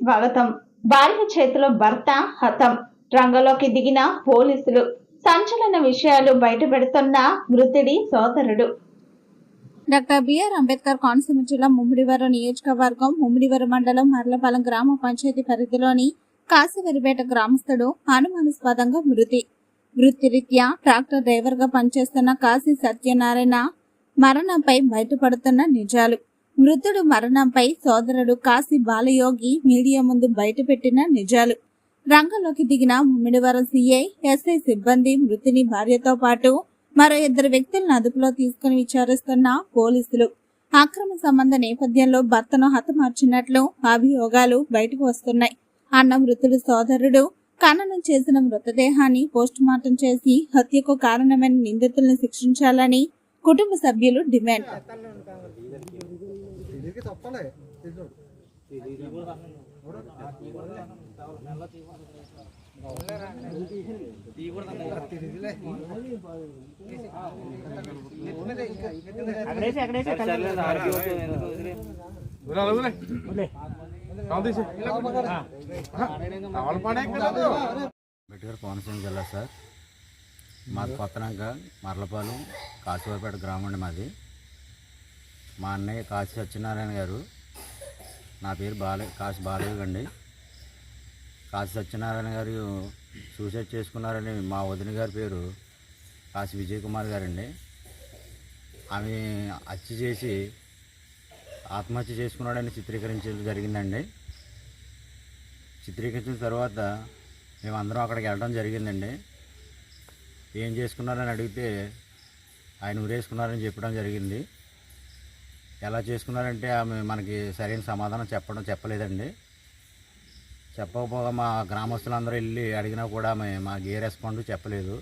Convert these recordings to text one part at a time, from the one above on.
స్వాగతం. భార్య చేతిలో భర్త హతం. రంగంలోకి దిగిన పోలీసులు. సంచలన విషయాలు బయటపెడుతున్న మృతుడి సోదరుడు. డాక్టర్ బిఆర్ అంబేద్కర్ కోనసీమ జిల్లా ముమ్మిడివరం నియోజకవర్గం ముమ్మిడివరం మండలం మర్లపాలెం గ్రామ పంచాయతీ పరిధిలోని కాశీవరిపేట గ్రామస్తుడు అనుమానాస్పదంగా మృతి. వృత్తిరీత్యా ట్రాక్టర్ డ్రైవర్ గా పనిచేస్తున్న కాశీ సత్యనారాయణ మరణంపై బయటపడుతున్న నిజాలు. మృతుడు మరణంపై సోదరుడు కాశీ బాలయోగి మీడియా ముందు బయటపెట్టిన నిజాలు. రంగంలోకి దిగిన ముమ్మిడివరం సిఐ, ఎస్ఐ సిబ్బంది మృతుని భార్యతో పాటు మరో 2 వ్యక్తులను అదుపులో తీసుకుని విచారిస్తున్న పోలీసులు. అక్రమ సంబంధ నేపథ్యంలో భర్తను హతమార్చినట్లు అభియోగాలు బయటకు వస్తున్నాయి అన్న మృతుడి సోదరుడు ఖననం చేసిన మృతదేహాన్ని పోస్టుమార్టం చేసి హత్యకు కారణమైన నిందితులను శిక్షించాలని కుటుంబ సభ్యులు డిమాండ్. కోనసీమ జిల్లా సార్, మాది కొత్తనాక మర్లపాలెం కాశీవరిపేట గ్రామం అండి మాది. మా అన్నయ్య కాశీ సత్యనారాయణ గారు, నా పేరు కాశీ బాలయ్య అండి. కాశీ సత్యనారాయణ గారు సూసైడ్ చేసుకున్నారని మా వదిన గారి పేరు కాశీ విజయ్ కుమార్ గారండి. ఆమె హత్య చేసి ఆత్మహత్య చేసుకున్నాడని చిత్రీకరించడం జరిగిందండి. చిత్రీకరించిన తర్వాత మేమందరం అక్కడికి వెళ్ళడం జరిగిందండి. ఏం చేసుకున్నారని అడిగితే ఆయన ఉరేసుకున్నారని చెప్పడం జరిగింది. ఎలా చేసుకున్నారంటే ఆమె మనకి సరైన సమాధానం చెప్పలేదండి. చెప్పకపోగా మా గ్రామస్తులందరూ వెళ్ళి అడిగినా కూడా ఆమె మాకు ఏ రెస్పాండ్ చెప్పలేదు.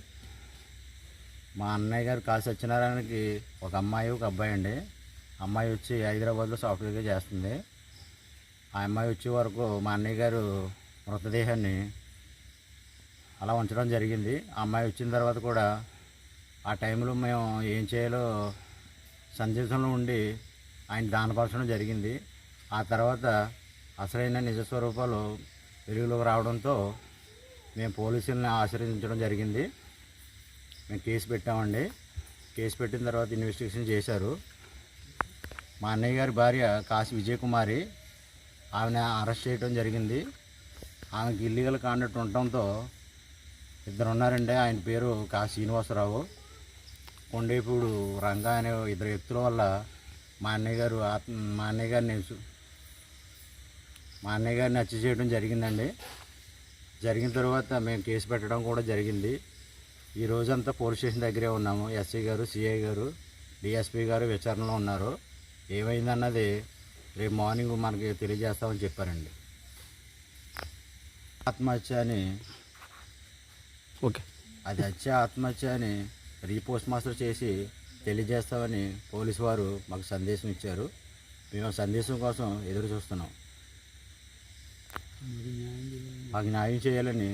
మా అన్నయ్య గారు కాశీ సత్యనారాయణకి ఒక అమ్మాయి, ఒక అబ్బాయి అండి. అమ్మాయి వచ్చి హైదరాబాద్లో సాఫ్ట్వేర్గా చేస్తుంది. ఆ అమ్మాయి వచ్చే వరకు మా అన్నయ్య గారు మృతదేహాన్ని అలా ఉంచడం జరిగింది. ఆ అమ్మాయి వచ్చిన తర్వాత కూడా ఆ టైంలో మేము ఏం చేయాలో సందేశంలో ఉండి ఆయన దానపరచడం జరిగింది. ఆ తర్వాత అసలైన నిజ స్వరూపాలు వెలుగులోకి రావడంతో మేము పోలీసుల్ని ఆశ్రయించడం జరిగింది. మేము కేసు పెట్టామండి. కేసు పెట్టిన తర్వాత ఇన్వెస్టిగేషన్ చేశారు. మా అన్నయ్య గారి భార్య కాశీ విజయ్ కుమారి, ఆమెను అరెస్ట్ చేయడం జరిగింది. ఆమెకి ఇల్లీగల్ కాండక్ట్ ఉండటంతో 2 ఉన్నారండి. ఆయన పేరు కాశీ శ్రీనివాసరావు, కొండేపూడు రంగా అనే 2 వ్యక్తుల వల్ల మా అన్నయ్య గారిని హత్య చేయడం జరిగిందండి. జరిగిన తర్వాత మేము కేసు పెట్టడం కూడా జరిగింది. ఈ రోజంతా పోలీస్ స్టేషన్ దగ్గరే ఉన్నాము. ఎస్ఐ గారు, సిఐ గారు, డిఎస్పీ గారు విచారణలో ఉన్నారు. ఏమైందన్నది రేపు మార్నింగ్ మనకి తెలియజేస్తామని చెప్పారండి. ఆత్మహత్య అని ఆత్మహత్య అని రీపోస్ట్ మాస్టర్ చేసి తెలియజేస్తామని పోలీసు వారు మాకు సందేశం ఇచ్చారు. మేము సందేశం కోసం ఎదురు చూస్తున్నాం. మాకు న్యాయం చేయాలని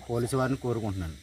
పోలీసు వారిని కోరుకుంటున్నాను.